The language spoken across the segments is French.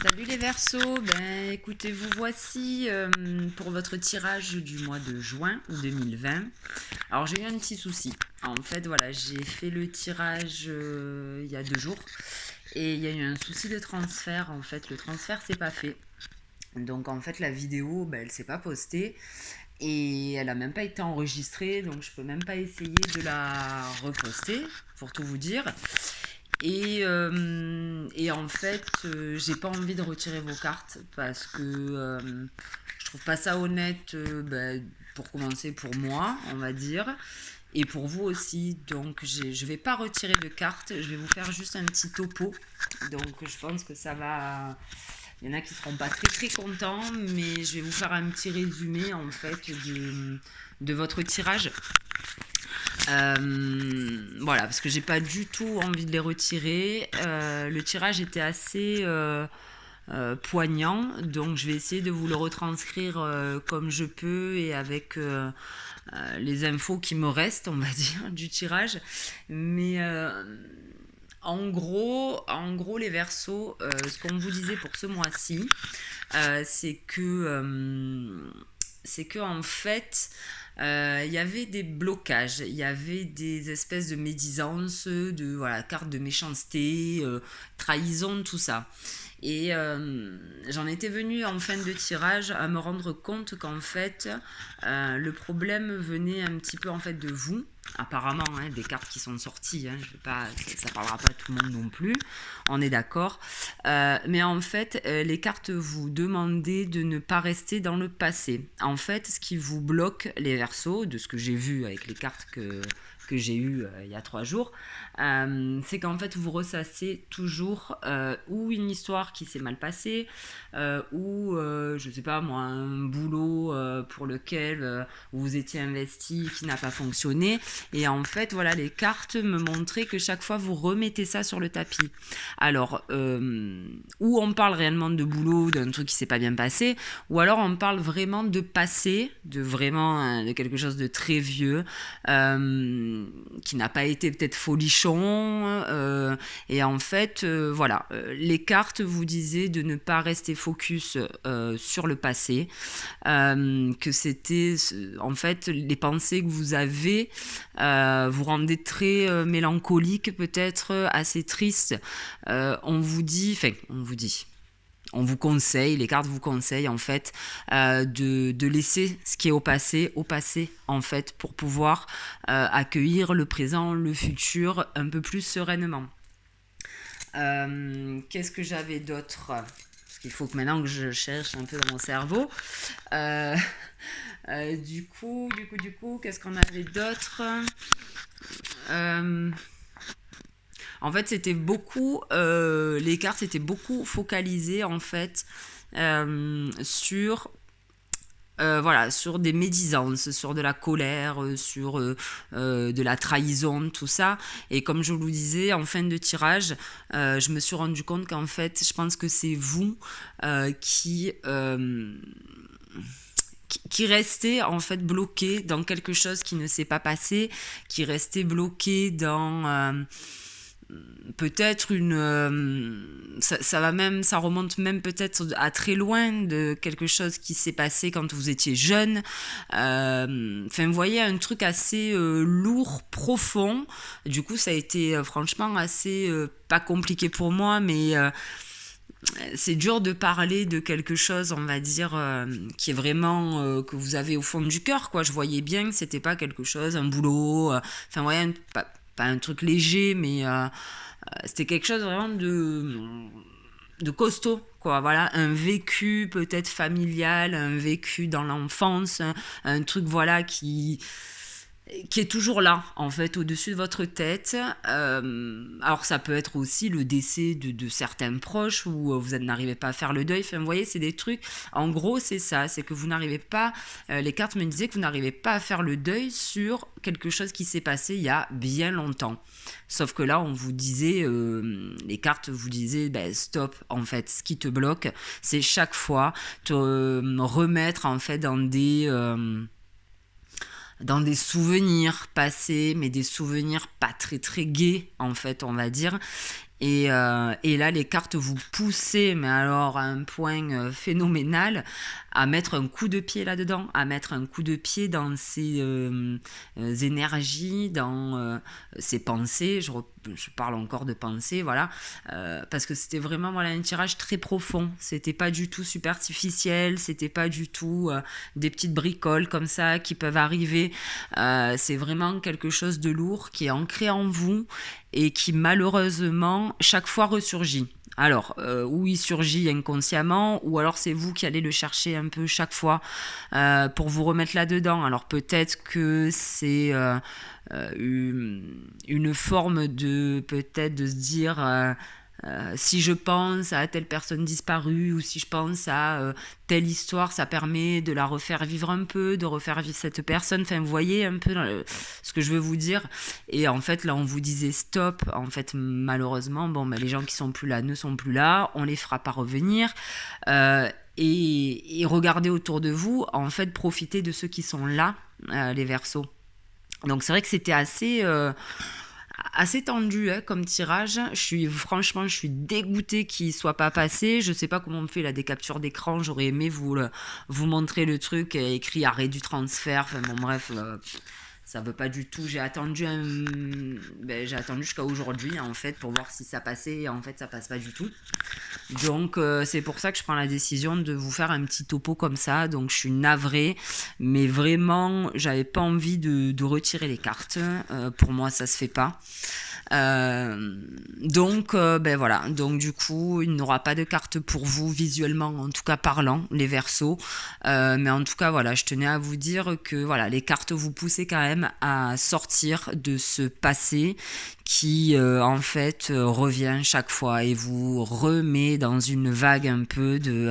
Salut les Verseaux, écoutez, vous voici pour votre tirage du mois de juin 2020. Alors j'ai eu un petit souci. En fait, voilà, j'ai fait le tirage il y a 2 jours et il y a eu un souci de transfert. En fait, le transfert s'est pas fait. Donc en fait, la vidéo, elle s'est pas postée et elle a même pas été enregistrée, donc je peux même pas essayer de la reposter pour tout vous dire. Et en fait, j'ai pas envie de retirer vos cartes parce que je trouve pas ça honnête, pour commencer pour moi, on va dire, et pour vous aussi. Donc je vais pas retirer de cartes, je vais vous faire juste un petit topo. Donc je pense que ça va. Il y en a qui seront pas très très contents, mais je vais vous faire un petit résumé en fait de votre tirage. Voilà, parce que j'ai pas du tout envie de les retirer. Le tirage était assez poignant, donc je vais essayer de vous le retranscrire comme je peux et avec les infos qui me restent, on va dire, du tirage. Mais en gros, les Verseaux, ce qu'on vous disait pour ce mois-ci, c'est que en fait, il y avait des blocages, il y avait des espèces de médisances, de voilà, cartes de méchanceté, trahison, tout ça. Et j'en étais venue en fin de tirage à me rendre compte qu'en fait, le problème venait un petit peu en fait de vous. Apparemment, hein, des cartes qui sont sorties, hein, je vais pas, ça parlera pas à tout le monde non plus, on est d'accord. Mais en fait, les cartes vous demandaient de ne pas rester dans le passé. En fait, ce qui vous bloque les Verseaux, de ce que j'ai vu avec les cartes que j'ai eues il y a 3 jours, c'est qu'en fait vous ressassez toujours ou une histoire qui s'est mal passée, ou je sais pas moi, un boulot pour lequel vous étiez investi qui n'a pas fonctionné. Et en fait voilà, les cartes me montraient que chaque fois vous remettez ça sur le tapis. Alors ou on parle réellement de boulot, d'un truc qui s'est pas bien passé, ou alors on parle vraiment de passé, de vraiment de quelque chose de très vieux, qui n'a pas été peut-être folichon, et en fait voilà, les cartes vous disaient de ne pas rester focus sur le passé, que c'était en fait les pensées que vous avez vous rendaient très mélancolique, peut-être assez triste. On vous conseille, les cartes vous conseillent en fait de laisser ce qui est au passé en fait, pour pouvoir accueillir le présent, le futur un peu plus sereinement. Qu'est-ce que j'avais d'autre? Parce qu'il faut que maintenant que je cherche un peu dans mon cerveau. Euh, du coup, qu'est-ce qu'on avait d'autre? En fait, c'était beaucoup, les cartes étaient beaucoup focalisées en fait sur voilà, sur des médisances, sur de la colère, sur de la trahison, tout ça. Et comme je vous le disais, en fin de tirage, je me suis rendu compte qu'en fait, je pense que c'est vous qui restait en fait bloqué dans quelque chose qui ne s'est pas passé, qui restait bloqué dans peut-être ça remonte même peut-être à très loin de quelque chose qui s'est passé quand vous étiez jeune. Vous voyez, un truc assez lourd, profond. Du coup, ça a été franchement assez pas compliqué pour moi, mais c'est dur de parler de quelque chose, on va dire, qui est vraiment que vous avez au fond du cœur, quoi. Je voyais bien que c'était pas quelque chose, un boulot, voyez, pas un truc léger, mais c'était quelque chose vraiment de costaud, quoi. Voilà, un vécu peut-être familial, un vécu dans l'enfance, un truc voilà qui est toujours là, en fait, au-dessus de votre tête. Alors, ça peut être aussi le décès de certains proches, où vous n'arrivez pas à faire le deuil. Vous voyez, c'est des trucs... En gros, c'est ça, c'est que vous n'arrivez pas... les cartes me disaient que vous n'arrivez pas à faire le deuil sur quelque chose qui s'est passé il y a bien longtemps. Sauf que là, on vous disait... les cartes vous disaient, stop, en fait. Ce qui te bloque, c'est chaque fois te remettre, en fait, dans des souvenirs passés, mais des souvenirs pas très très gais, en fait, on va dire. Et là, les cartes vous poussez, mais alors à un point phénoménal, à mettre un coup de pied là-dedans, à mettre un coup de pied dans ces énergies, dans ces pensées. Je parle encore de pensées, voilà, parce que c'était vraiment voilà, un tirage très profond. C'était pas du tout superficiel, c'était pas du tout des petites bricoles comme ça qui peuvent arriver. C'est vraiment quelque chose de lourd qui est ancré en vous et qui malheureusement chaque fois ressurgit. Alors, ou il surgit inconsciemment, ou alors c'est vous qui allez le chercher un peu chaque fois pour vous remettre là-dedans. Alors peut-être que c'est une forme de peut-être de se dire si je pense à telle personne disparue ou si je pense à telle histoire, ça permet de la refaire vivre un peu, de refaire vivre cette personne. Enfin, vous voyez un peu ce que je veux vous dire. Et en fait, là, on vous disait stop. En fait, malheureusement, bon, les gens qui sont plus là ne sont plus là. On les fera pas revenir. Et regardez autour de vous. En fait, profitez de ceux qui sont là, les Verseaux. Donc, c'est vrai que c'était assez tendu comme tirage. Franchement, je suis dégoûtée qu'il ne soit pas passé. Je ne sais pas comment on fait là, des captures d'écran. J'aurais aimé vous montrer le truc écrit arrêt du transfert. Enfin bon, bref, ça veut pas du tout. J'ai attendu jusqu'à aujourd'hui en fait pour voir si ça passait. Et en fait, ça passe pas du tout. Donc c'est pour ça que je prends la décision de vous faire un petit topo comme ça. Donc je suis navrée, mais vraiment j'avais pas envie de retirer les cartes. Pour moi ça se fait pas. Donc voilà, donc du coup il n'aura pas de carte pour vous visuellement, en tout cas parlant, les Verseaux, mais en tout cas voilà, je tenais à vous dire que voilà, les cartes vous poussez quand même à sortir de ce passé qui en fait revient chaque fois et vous remet dans une vague un peu de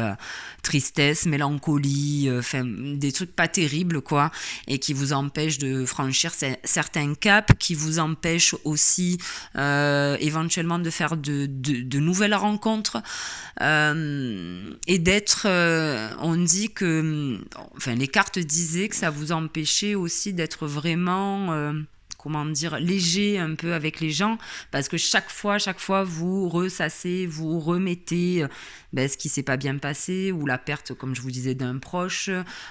tristesse, mélancolie, des trucs pas terribles quoi, et qui vous empêchent de franchir certains caps, qui vous empêchent aussi éventuellement de faire de nouvelles rencontres et d'être on dit que les cartes disaient que ça vous empêchait aussi d'être vraiment comment dire, léger un peu avec les gens, parce que chaque fois vous ressassez, vous remettez ce qui s'est pas bien passé, ou la perte, comme je vous disais, d'un proche,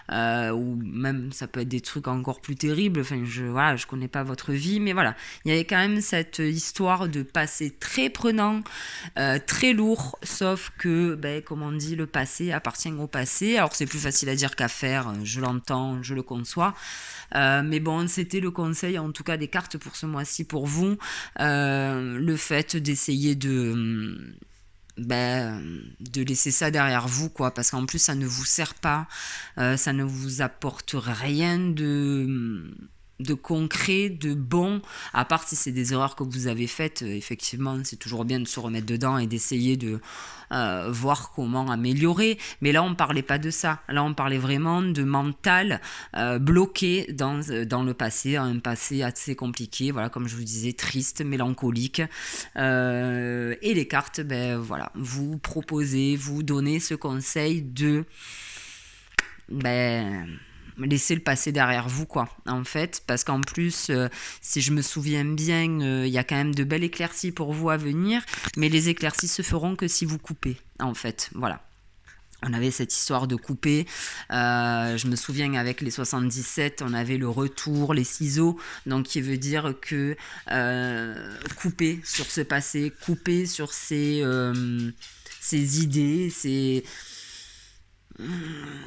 ou même ça peut être des trucs encore plus terribles. Enfin, je connais pas votre vie, mais voilà, il y avait quand même cette histoire de passé très prenant, très lourd, sauf que, comme on dit, le passé appartient au passé. Alors c'est plus facile à dire qu'à faire, je l'entends, je le conçois. Mais bon, c'était le conseil en tout cas des cartes pour ce mois-ci pour vous, le fait d'essayer de laisser ça derrière vous quoi, parce qu'en plus ça ne vous sert pas, ça ne vous apporte rien de concret, de bon, à part si c'est des erreurs que vous avez faites. Effectivement c'est toujours bien de se remettre dedans et d'essayer de voir comment améliorer, mais là on parlait pas de ça, là on parlait vraiment de mental bloqué dans le passé, un passé assez compliqué, voilà, comme je vous disais, triste, mélancolique, et les cartes voilà, vous proposez, vous donnez ce conseil de laisser le passé derrière vous quoi, en fait, parce qu'en plus si je me souviens bien, il y a quand même de belles éclaircies pour vous à venir, mais les éclaircies se feront que si vous coupez, en fait, voilà. On avait cette histoire de couper, je me souviens avec les 77, on avait le retour, les ciseaux, donc qui veut dire que couper sur ce passé, couper sur ces idées,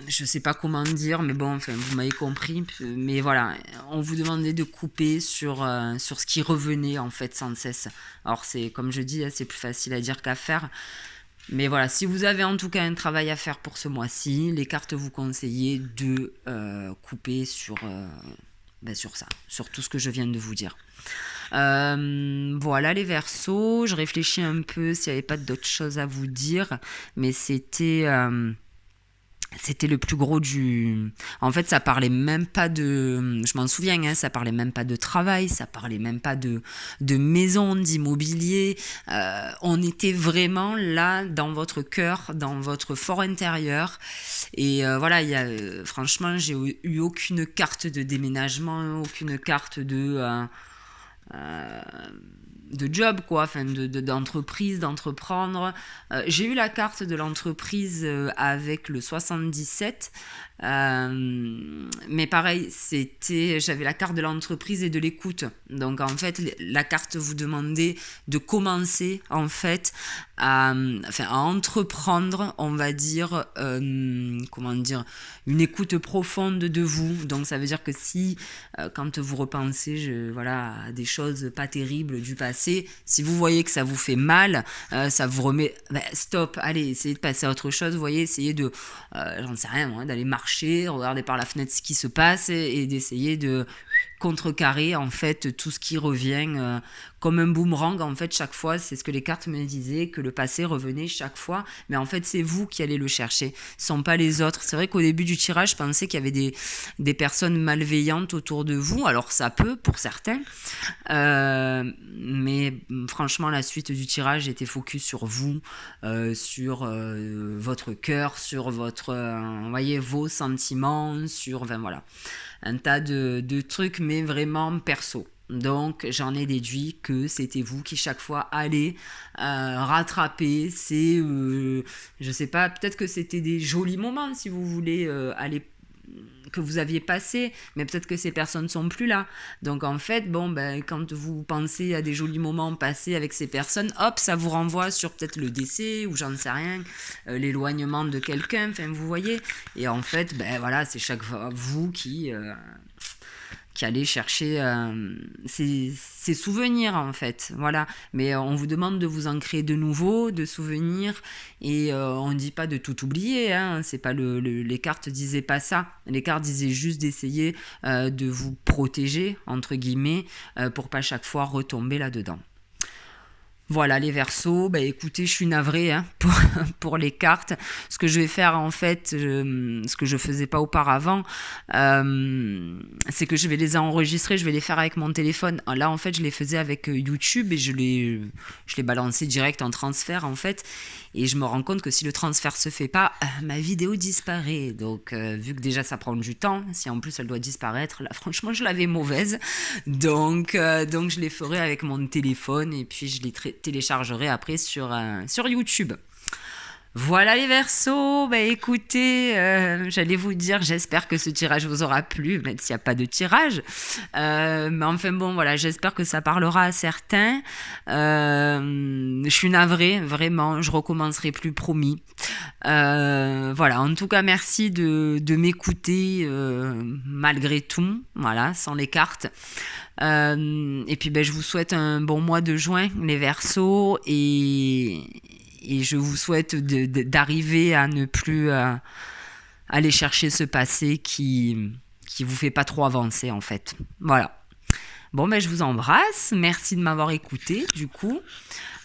je sais pas comment dire, mais bon, enfin, vous m'avez compris. Mais voilà, on vous demandait de couper sur ce qui revenait en fait sans cesse. Alors c'est, comme je dis, c'est plus facile à dire qu'à faire. Mais voilà, si vous avez en tout cas un travail à faire pour ce mois-ci, les cartes vous conseillent de couper sur ça, sur tout ce que je viens de vous dire. Voilà les Verseaux, je réfléchis un peu s'il n'y avait pas d'autres choses à vous dire, mais c'était le plus gros du... En fait, ça parlait même pas de... Je m'en souviens, ça parlait même pas de travail, ça parlait même pas de maison, d'immobilier. On était vraiment là, dans votre cœur, dans votre fort intérieur. Et voilà, franchement, j'ai eu aucune carte de déménagement, aucune carte de... job, quoi, enfin d'entreprise, d'entreprendre. J'ai eu la carte de l'entreprise avec le 77. Mais pareil, j'avais la carte de l'entreprise et de l'écoute. Donc en fait, la carte vous demandait de commencer en fait à entreprendre, on va dire, comment dire, une écoute profonde de vous. Donc ça veut dire que si, quand vous repensez à des choses pas terribles du passé, si vous voyez que ça vous fait mal, ça vous remet, stop, allez, essayez de passer à autre chose, vous voyez, essayez de, j'en sais rien moi, d'aller marcher, regarder par la fenêtre ce qui se passe et d'essayer de contrecarrer en fait tout ce qui revient comme un boomerang. En fait, chaque fois, c'est ce que les cartes me disaient, que le passé revenait chaque fois, mais en fait c'est vous qui allez le chercher, ce sont pas les autres. C'est vrai qu'au début du tirage, je pensais qu'il y avait des personnes malveillantes autour de vous, alors ça peut pour certains, mais franchement la suite du tirage était focus sur vous, sur votre cœur, sur votre voyez, vos sentiments, sur voilà, un tas de trucs, mais vraiment perso. Donc j'en ai déduit que c'était vous qui chaque fois allez rattraper ces, je sais pas, peut-être que c'était des jolis moments si vous voulez aller que vous aviez passé, mais peut-être que ces personnes sont plus là. Donc en fait, quand vous pensez à des jolis moments passés avec ces personnes, hop, ça vous renvoie sur peut-être le décès ou j'en sais rien, l'éloignement de quelqu'un, enfin vous voyez. Et en fait, voilà, c'est chaque fois vous qui allez chercher ces souvenirs en fait, voilà. Mais on vous demande de vous en créer de nouveaux, de souvenirs, et on ne dit pas de tout oublier, hein. C'est pas les cartes disaient pas ça. Les cartes disaient juste d'essayer de vous protéger entre guillemets pour pas chaque fois retomber là-dedans. Voilà les Verseaux, écoutez, je suis navrée pour les cartes. Ce que je vais faire en fait, ce que je faisais pas auparavant, c'est que je vais les enregistrer, je vais les faire avec mon téléphone. Là en fait je les faisais avec YouTube et je les balançais direct en transfert en fait. Et je me rends compte que si le transfert se fait pas, ma vidéo disparaît. Donc vu que déjà ça prend du temps, si en plus elle doit disparaître, là franchement je l'avais mauvaise. Donc je les ferai avec mon téléphone et puis je les téléchargerai après sur YouTube. Voilà les Verseaux, écoutez, j'allais vous dire, j'espère que ce tirage vous aura plu, même s'il n'y a pas de tirage. Mais enfin bon, voilà, j'espère que ça parlera à certains. Je suis navrée, vraiment, je recommencerai plus, promis. Voilà, en tout cas, merci de m'écouter malgré tout, voilà, sans les cartes. Et puis je vous souhaite un bon mois de juin, les Verseaux, et je vous souhaite d'arriver à ne plus aller chercher ce passé qui vous fait pas trop avancer en fait. Voilà. Bon, je vous embrasse. Merci de m'avoir écouté du coup.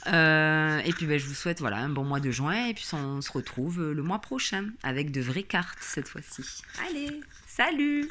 Et puis je vous souhaite un bon mois de juin. Et puis on se retrouve le mois prochain avec de vraies cartes cette fois-ci. Allez, salut!